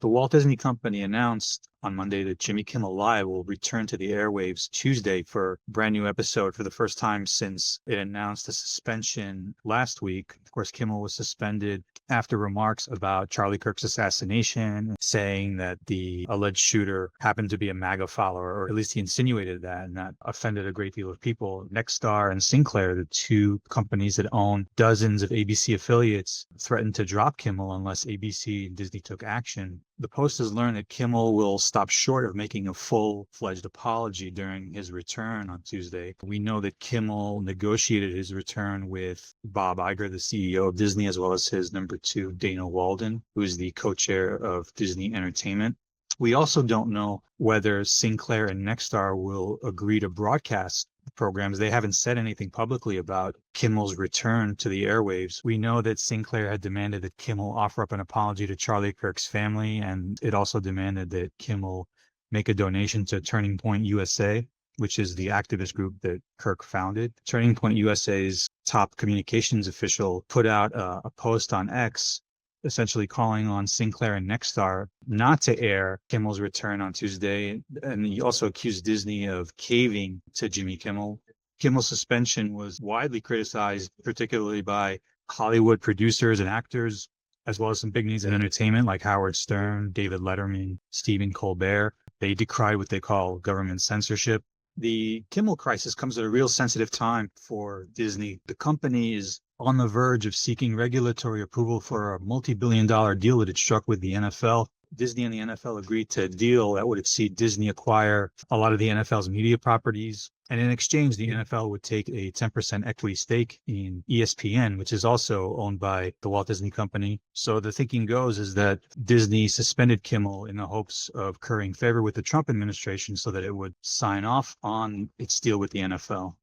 The Walt Disney Company announced on Monday that Jimmy Kimmel Live will return to the airwaves Tuesday for a brand new episode for the first time since it announced a suspension last week. Of course, Kimmel was suspended after remarks about Charlie Kirk's assassination, saying that the alleged shooter happened to be a MAGA follower, or at least he insinuated that, and that offended a great deal of people. Nexstar and Sinclair, the two companies that own dozens of ABC affiliates, threatened to drop Kimmel unless ABC and Disney took action. The Post has learned that Kimmel will stop short of making a full-fledged apology during his return on Tuesday. We know that Kimmel negotiated his return with Bob Iger, the CEO of Disney, as well as his number two, Dana Walden, who is the co-chair of Disney Entertainment. We also don't know whether Sinclair and Nexstar will agree to broadcast programs. They haven't said anything publicly about Kimmel's return to the airwaves. We know that Sinclair had demanded that Kimmel offer up an apology to Charlie Kirk's family, and it also demanded that Kimmel make a donation to Turning Point USA, which is the activist group that Kirk founded. Turning Point USA's top communications official put out a post on X essentially calling on Sinclair and Nexstar not to air Kimmel's return on Tuesday. And he also accused Disney of caving to Jimmy Kimmel. Kimmel's suspension was widely criticized, particularly by Hollywood producers and actors, as well as some big names in entertainment like Howard Stern, David Letterman, Stephen Colbert. They decried what they call government censorship. The Kimmel crisis comes at a real sensitive time for Disney. The company is on the verge of seeking regulatory approval for a multi-billion-dollar deal that it struck with the NFL. Disney and the NFL agreed to a deal that would see Disney acquire a lot of the NFL's media properties. And in exchange, the NFL would take a 10% equity stake in ESPN, which is also owned by the Walt Disney Company. So the thinking goes is that Disney suspended Kimmel in the hopes of currying favor with the Trump administration so that it would sign off on its deal with the NFL.